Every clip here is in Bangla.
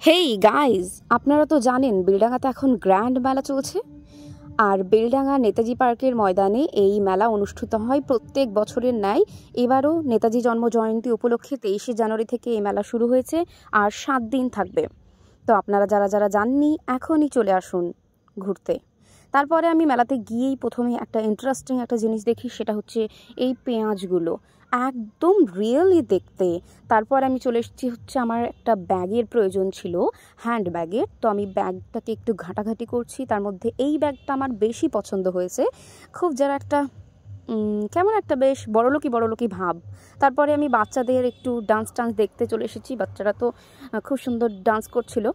হেই গাইজ, আপনারা তো জানেন বেলডাঙাতে এখন গ্র্যান্ড মেলা চলছে। আর বেলডাঙা নেতাজি পার্কের ময়দানে এই মেলা অনুষ্ঠিত হয় প্রত্যেক বছরের ন্যায়। এবারও নেতাজি জন্মজয়ন্তী উপলক্ষে 23শে জানুয়ারি থেকে এই মেলা শুরু হয়েছে আর 7 দিন থাকবে। তো আপনারা যারা যারা যাননি এখনই চলে আসুন ঘুরতে। তারপরে আমি মেলাতে গিয়েই প্রথমে একটা ইন্টারেস্টিং একটা জিনিস দেখি, সেটা হচ্ছে এই পেঁয়াজগুলো একদম রিয়েলি দেখতে। তারপর আমি চলে এসেছি হচ্ছে আমার একটা ব্যাগের প্রয়োজন ছিল, হ্যান্ড ব্যাগের। তো আমি ব্যাগটাকে একটু ঘাটাঘাটি করছি, তার মধ্যে এই ব্যাগটা আমার বেশি পছন্দ হয়েছে। খুব যারা একটা কেমন একটা বেশ বড়লোকি ভাব। তারপরে আমি বাচ্চাদের একটু ডান্স দেখতে চলে এসেছি। বাচ্চারা তো খুব সুন্দর ডান্স করছিল।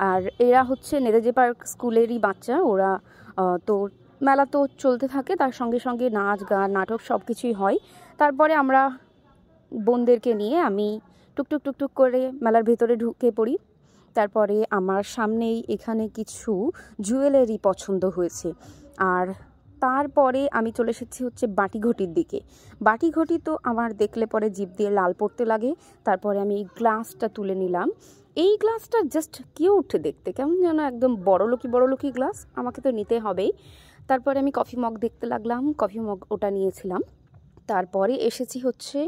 আর এরা হচ্ছে নেতাজি পার্ক স্কুলেরই বাচ্চা। ওরা তো মেলা তো চলতে থাকে, তার সঙ্গে সঙ্গে নাচ গান নাটক সব কিছুই হয়। তারপরে আমরা বোনদেরকে নিয়ে আমি টুকটুক করে মেলার ভেতরে ঢুকে পড়ি। তারপরে আমার সামনেই এখানে কিছু জুয়েলারি পছন্দ হয়েছে। আর তারপরে আমি চলে এসেছি হচ্ছে বাটিঘটির দিকে। বাটিঘটি তো আমার দেখলে পরে জিভ দিয়ে লাল পড়তে লাগে। তারপরে আমি এই গ্লাসটা তুলে নিলাম। এই গ্লাসটা জাস্ট কিউট দেখতে, কেমন যেন একদম বড়লোকি গ্লাস, আমাকে তো নিতে হবেই। তারপরে আমি কফি মগ দেখতে লাগলাম, কফি মগ ওটা নিয়েছিলাম। তারপরে এসেছি হচ্ছে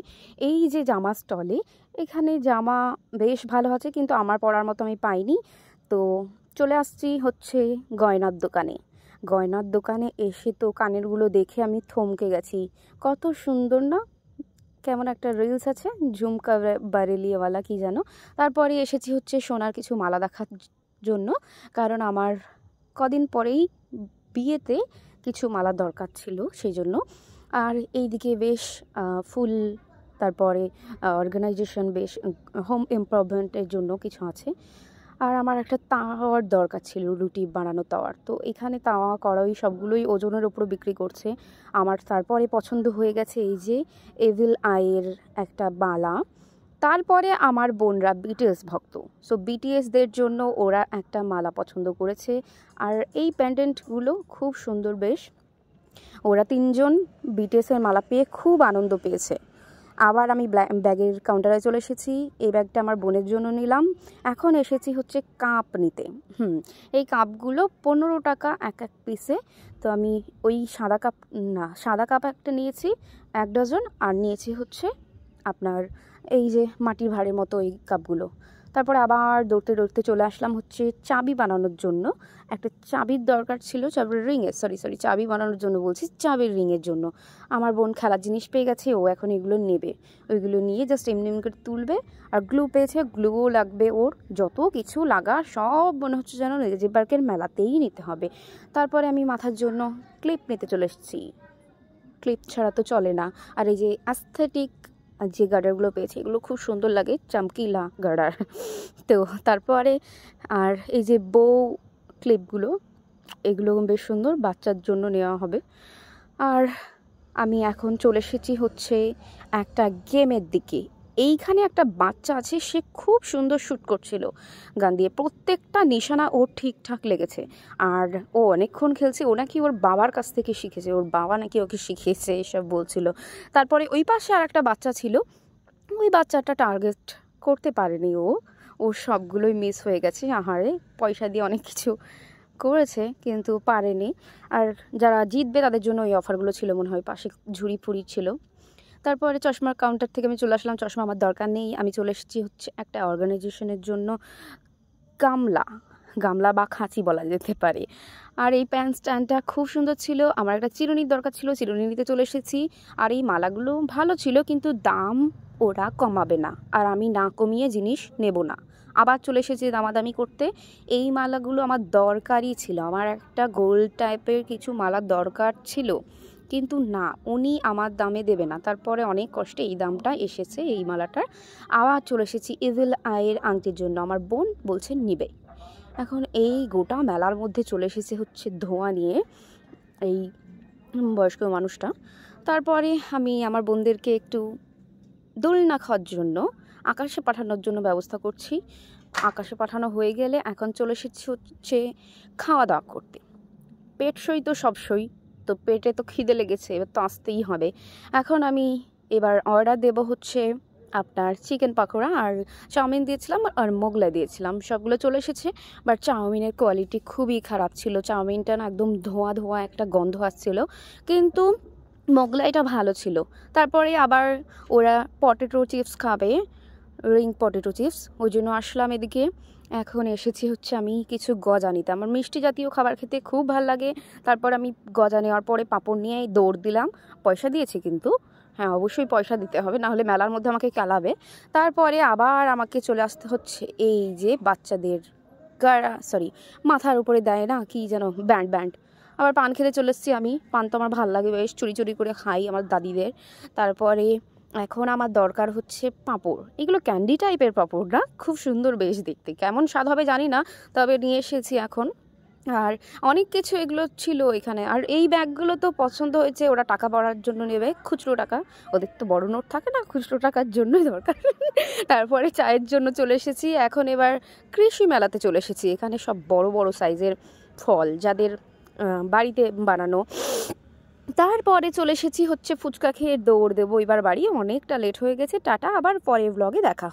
এই যে জামা স্টলে। এখানে জামা বেশ ভালো আছে, কিন্তু আমার পরার মতো আমি পাইনি। তো চলে আসছি হচ্ছে গয়নার দোকানে এসে তো কানেরগুলো দেখে আমি থমকে গেছি। কত সুন্দর না, কেমন একটা রিলস আছে ঝুমকা বারেলিওয়ালা কি যেন। তারপরে এসেছি হচ্ছে সোনার কিছু মালা দেখার জন্য, কারণ আমার কদিন পরেই বিয়েতে কিছু মালা দরকার ছিল সেই জন্য। আর এইদিকে বেশ ফুল, তারপরে অর্গানাইজেশন, বেশ হোম ইমপ্রুভমেন্টের জন্য কিছু আছে। আর আমার একটা তাওয়ার দরকার ছিল, রুটি বানানো তাওয়ার। তো এখানে তাওয়া কড়াই সবগুলোই ওজনের উপর বিক্রি করছে। আমার তারপরে পছন্দ হয়ে গেছে এই যে এভিল আইয়ের একটা বালা। তারপরে আমার বোনরা বিটিএস ভক্ত, সো বিটিএসদের জন্য ওরা একটা মালা পছন্দ করেছে। আর এই প্যান্ডেন্টগুলো খুব সুন্দর বেশ। ওরা 3জন বিটিএসের মালা পেয়ে খুব আনন্দ পেয়েছে। আবার আমি ব্যাগের কাউন্টারে চলে এসেছি। এই ব্যাগটা আমার বোনের জন্য নিলাম। এখন এসেছি হচ্ছে কাপ নিতে। এই কাপগুলো 15 টাকা এক পিসে। তো আমি ওই সাদা কাপ একটা নিয়েছি 1 ডজন, আর নিয়েছি হচ্ছে আপনার এই যে মাটির ভাঁড়ের মতো এই কাপগুলো। তারপরে আবার দৌড়তে চলে আসলাম হচ্ছে চাবি বানানোর জন্য। একটা চাবির দরকার ছিল, চাবির রিংয়ের জন্য। আমার বোন খেলার জিনিস পেয়ে গেছে, ও এখন এগুলো নেবে। ওইগুলো নিয়ে জাস্ট এমনি করে তুলবে। আর গ্লু পেয়েছে, গ্লুও লাগবে ওর। যত কিছু লাগা সব মনে হচ্ছে যেন নেতাজি পার্কের মেলাতেই নিতে হবে। তারপরে আমি মাথার জন্য ক্লিপ নিতে চলে এসেছি। ক্লিপ ছাড়া তো চলে না। আর এই যে অ্যাস্থেটিক যে গার্ডারগুলো পেয়েছে, এগুলো খুব সুন্দর লাগে, চামকিলা গার্ডার। তো তারপরে আর এই যে বউ ক্লিপগুলো, এগুলো বেশ সুন্দর, বাচ্চার জন্য নেওয়া হবে। আর আমি এখন চলে এসেছি হচ্ছে একটা গেমের দিকে। এইখানে একটা বাচ্চা আছে, সে খুব সুন্দর শ্যুট করছিল গান দিয়ে। প্রত্যেকটা নিশানা ওর ঠিকঠাক লেগেছে। আর ও অনেকক্ষণ খেলছে। ও নাকি ওর বাবার কাছ থেকে শিখেছে, ওর বাবা নাকি ওকে শিখিয়েছে এসব বলছিল। তারপরে ওই পাশে আর একটা বাচ্চা ছিল, ওই বাচ্চাটা টার্গেট করতে পারেনি। ওর সবগুলোই মিস হয়ে গেছে। আহারে, পয়সা দিয়ে অনেক কিছু করেছে কিন্তু পারেনি। আর যারা জিতবে তাদের জন্য ওই অফারগুলো ছিল মনে হয়, পাশে ঝুড়ি ফুড়ি ছিল। তারপরে চশমার কাউন্টার থেকে আমি চলে আসলাম। চশমা আমার দরকার নেই। আমি চলে এসেছি হচ্ছে একটা অর্গানাইজেশনের জন্য, গামলা বা খাঁচি বলা যেতে পারে। আর এই প্যান্ট স্ট্যান্ডটা খুব সুন্দর ছিল। আমার একটা চিরুনির দরকার ছিল, চিরুনি নিতে চলে এসেছি। আর এই মালাগুলো ভালো ছিল, কিন্তু দাম ওরা কমাবে না, আর আমি না কমিয়ে জিনিস নেব না। আবার চলে এসেছি দামাদামি করতে। এই মালাগুলো আমার দরকারই ছিল, আমার একটা গোল্ড টাইপের কিছু মালার দরকার ছিল, কিন্তু না, উনি আমার দামে দেবে না। তারপরে অনেক কষ্টে এই দামটা এসেছে এই মালাটার। আবার চলে এসেছি ইভিল আইয়ের আংটির জন্য, আমার বোন বলছে নিবে। এখন এই গোটা মেলার মধ্যে চলে এসেছে হচ্ছে ধোঁয়া নিয়ে এই বয়স্ক মানুষটা। তারপরে আমি আমার বোনদেরকে একটু দোলনা খাওয়ার জন্য আকাশে পাঠানোর জন্য ব্যবস্থা করছি। আকাশে পাঠানো হয়ে গেলে এখন চলে এসেছি হচ্ছে খাওয়া দাওয়া করতে। পেট সই তো সব সই, তো পেটে তো খিদে লেগেছে, এবার তো আসতেই হবে। এখন আমি এবার অর্ডার দেব হচ্ছে আপনার চিকেন পাকোড়া আর চাউমিন দিয়েছিলাম আর মোগলাই দিয়েছিলাম, সবগুলো চলে এসেছে। বাট চাউমিনের কোয়ালিটি খুবই খারাপ ছিল, চাউমিনটা না একদম ধোঁয়া ধোঁয়া একটা গন্ধ আসছিল, কিন্তু মোগলাইটা ভালো ছিল। তারপরে আবার ওরা পটেটো চিপস খাবে, রিং পটেটো চিপস, ওই জন্য আসলাম এদিকে। এখন এসেছি হচ্ছে আমি কিছু গজা নিতে, আমার মিষ্টি জাতীয় খাবার খেতে খুব ভালো লাগে। তারপর আমি গজা নেওয়ার পরে পাঁপড় নিয়ে দৌড় দিলাম, পয়সা দিয়েছি কিন্তু, হ্যাঁ অবশ্যই পয়সা দিতে হবে, নাহলে মেলার মধ্যে আমাকে কেলাবে। তারপরে আবার আমাকে চলে আসতে হচ্ছে এই যে বাচ্চাদের মাথার উপরে দেয় না কি যেন, ব্যান্ড। আবার পান খেতে চলে এসেছি আমি, পান তো আমার ভালো লাগে বেশ, চুরি চুরি করে খাই আমার দাদিদের। তারপরে এখন আমার দরকার হচ্ছে পাঁপড়, এগুলো ক্যান্ডি টাইপের পাঁপড় না, খুব সুন্দর বেশ দেখতে, কেমন স্বাদ হবে জানি না, তবে নিয়ে এসেছি এখন। আর অনেক কিছু এগুলো ছিল এখানে। আর এই ব্যাগগুলো তো পছন্দ হয়েছে, ওরা টাকা পড়ার জন্য নেবে, খুচরো টাকা, ওদের তো বড় নোট থাকে না, খুচরো টাকার জন্যই দরকার। তারপরে চায়ের জন্য চলে এসেছি এখন, এবার কৃষি মেলাতে চলে এসেছি। এখানে সব বড় বড় সাইজের ফল, যাদের বাড়িতে বানানো। তারপরে চলে এসেছি হচ্ছে ফুচকা খেয়ে দৌড় দেবো এবার বাড়ি, অনেকটা লেট হয়ে গেছে। টাটা, আবার পরের ব্লগে দেখা।